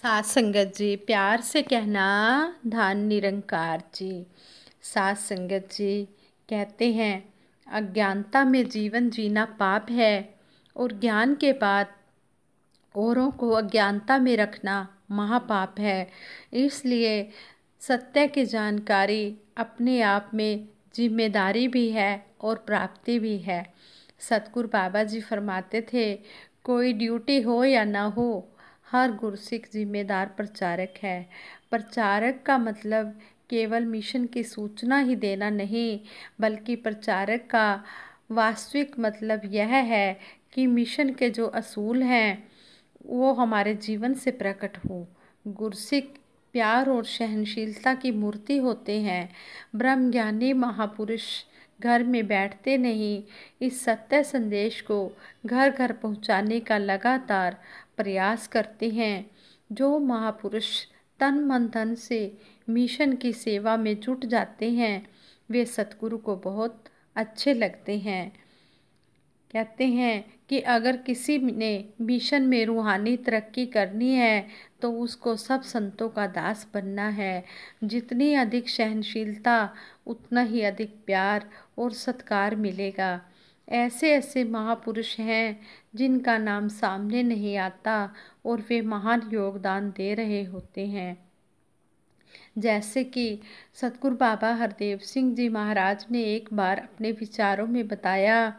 सात संगत जी, प्यार से कहना धन निरंकार जी। सात संगत जी कहते हैं, अज्ञानता में जीवन जीना पाप है और ज्ञान के बाद औरों को अज्ञानता में रखना महापाप है। इसलिए सत्य की जानकारी अपने आप में जिम्मेदारी भी है और प्राप्ति भी है। सतगुरु बाबा जी फरमाते थे, कोई ड्यूटी हो या ना हो, हर गुरसिख जिम्मेदार प्रचारक है। प्रचारक का मतलब केवल मिशन की सूचना ही देना नहीं, बल्कि प्रचारक का वास्तविक मतलब यह है कि मिशन के जो असूल हैं वो हमारे जीवन से प्रकट हो। गुरसिख प्यार और सहनशीलता की मूर्ति होते हैं। ब्रह्मज्ञानी महापुरुष घर में बैठते नहीं, इस सत्य संदेश को घर घर पहुंचाने का लगातार प्रयास करते हैं। जो महापुरुष तन मन धन से मिशन की सेवा में जुट जाते हैं, वे सतगुरु को बहुत अच्छे लगते हैं। कहते हैं कि अगर किसी ने मिशन में रूहानी तरक्की करनी है तो उसको सब संतों का दास बनना है। जितनी अधिक सहनशीलता उतना ही अधिक प्यार और सत्कार मिलेगा। ऐसे ऐसे महापुरुष हैं जिनका नाम सामने नहीं आता और वे महान योगदान दे रहे होते हैं। जैसे कि सतगुरु बाबा हरदेव सिंह जी महाराज ने एक बार अपने विचारों में बताया,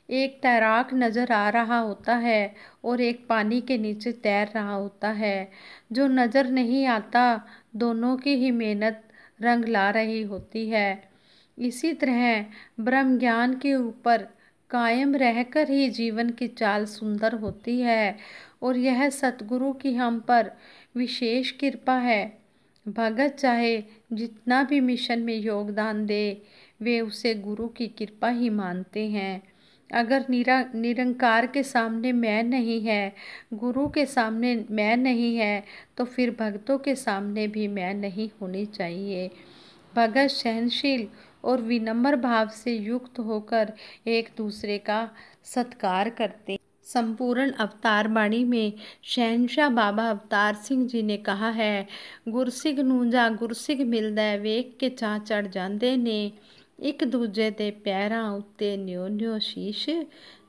एक तैराक नज़र आ रहा होता है और एक पानी के नीचे तैर रहा होता है। जो नज़र नहीं आता, दोनों की ही मेहनत रंग ला रही होती है। इसी तरह ब्रह्म ज्ञान के ऊपर कायम रहकर ही जीवन की चाल सुंदर होती है और यह सतगुरु की हम पर विशेष कृपा है। भगत चाहे जितना भी मिशन में योगदान दे, वे उसे गुरु की कृपा ही मानते हैं। अगर निरंकार के सामने मैं नहीं है, गुरु के सामने मैं नहीं है, तो फिर भक्तों के सामने भी मैं नहीं होनी चाहिए। भगत सहनशील और विनम्र भाव से युक्त होकर एक दूसरे का सत्कार करते। संपूर्ण अवतार बाणी में शहनशाह बाबा अवतार सिंह जी ने कहा है, गुरसिख नूं जा गुरसिख मिलदा वेख के चाह चढ़ जांदे ने, एक दूजे दे पैरां उत्ते न्यो न्यो शीश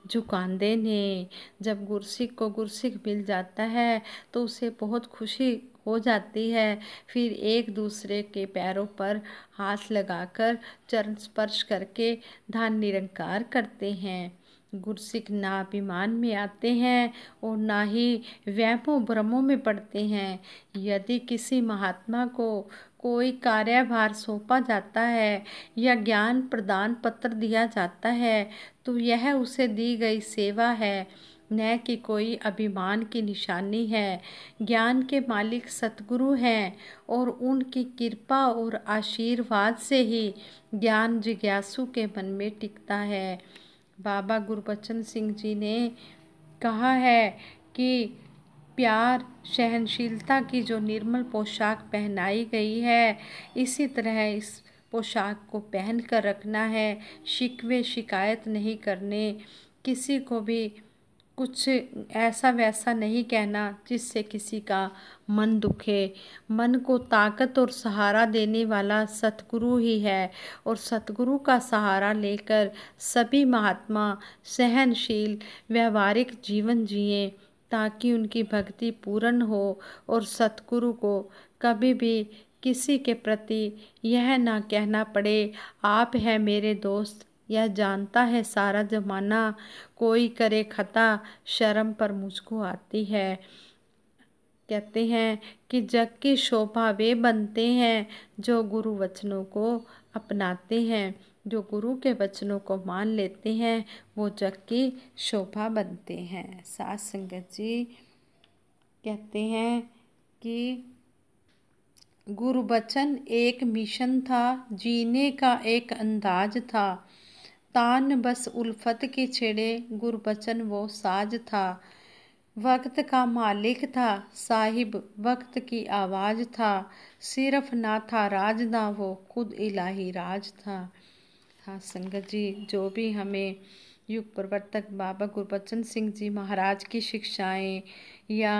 झुकांदे ने। जब गुरसिख को गुरसिख मिल जाता है तो उसे बहुत खुशी हो जाती है। फिर एक दूसरे के पैरों पर हाथ लगाकर चरण स्पर्श करके धन निरंकार करते हैं। गुरसिख ना अभिमान में आते हैं और ना ही वहमों भ्रमों में पड़ते हैं। यदि किसी महात्मा को कोई कार्यभार सौंपा जाता है या ज्ञान प्रदान पत्र दिया जाता है तो यह उसे दी गई सेवा है, न कि कोई अभिमान की निशानी है। ज्ञान के मालिक सतगुरु हैं और उनकी कृपा और आशीर्वाद से ही ज्ञान जिज्ञासु के मन में टिकता है। बाबा गुरबचन सिंह जी ने कहा है कि प्यार सहनशीलता की जो निर्मल पोशाक पहनाई गई है, इसी तरह इस पोशाक को पहन कर रखना है। शिकवे शिकायत नहीं करने, किसी को भी कुछ ऐसा वैसा नहीं कहना जिससे किसी का मन दुखे। मन को ताकत और सहारा देने वाला सतगुरु ही है और सतगुरु का सहारा लेकर सभी महात्मा सहनशील व्यवहारिक जीवन जिए ताकि उनकी भक्ति पूर्ण हो और सतगुरु को कभी भी किसी के प्रति यह ना कहना पड़े, आप है मेरे दोस्त, यह जानता है सारा जमाना, कोई करे खता शर्म पर मुझको आती है। कहते हैं कि जग की शोभा वे बनते हैं जो गुरु वचनों को अपनाते हैं। जो गुरु के वचनों को मान लेते हैं वो जग की शोभा बनते हैं। सात संगत जी कहते हैं कि गुरु वचन एक मिशन था, जीने का एक अंदाज था, तान बस उल्फत की छिड़े गुरबचन वो साज था। वक्त का मालिक था साहिब वक्त की आवाज़ था, सिर्फ ना था राजदा वो खुद इलाही राज था। हाँ संगत जी, जो भी हमें युग प्रवर्तक बाबा गुरबचन सिंह जी महाराज की शिक्षाएं या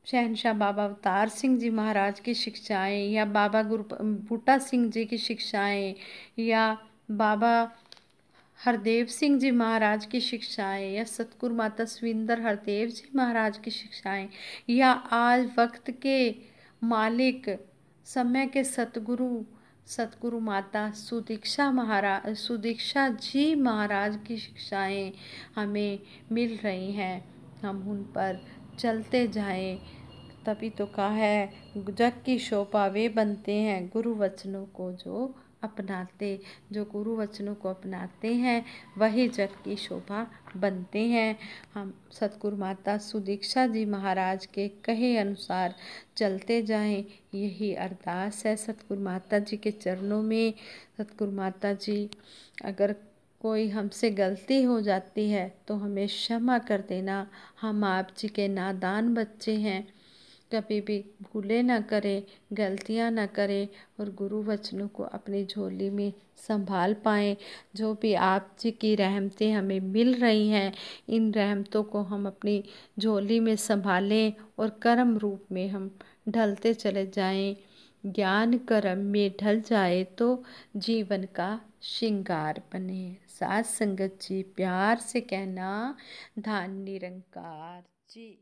शहनशाह बाबा अवतार सिंह जी महाराज की शिक्षाएं, या बाबा गुरु बूटा सिंह जी की शिक्षाएं, या बाबा हरदेव सिंह जी महाराज की शिक्षाएं, या सतगुरु माता सुविंदर हरदेव जी महाराज की शिक्षाएं, या आज वक्त के मालिक समय के सतगुरु सतगुरु माता सुदीक्षा जी महाराज की शिक्षाएं हमें मिल रही हैं। हम उन पर चलते जाएं, तभी तो कहा है जग की शोभा वे बनते हैं गुरु वचनों को जो गुरु वचनों को अपनाते हैं वही जग की शोभा बनते हैं। हम सतगुरु माता सुदीक्षा जी महाराज के कहे अनुसार चलते जाएं, यही अरदास है सतगुरु माता जी के चरणों में। सतगुरु माता जी, अगर कोई हमसे गलती हो जाती है तो हमें क्षमा कर देना। हम आप जी के नादान बच्चे हैं, कभी भी भूले ना करें, गलतियां ना करें और गुरु वचनों को अपनी झोली में संभाल पाएं। जो भी आप जी की रहमतें हमें मिल रही हैं, इन रहमतों को हम अपनी झोली में संभालें और कर्म रूप में हम ढलते चले जाएं। ज्ञान कर्म में ढल जाए तो जीवन का श्रृंगार बने। साथ संगत जी, प्यार से कहना, धन निरंकार जी।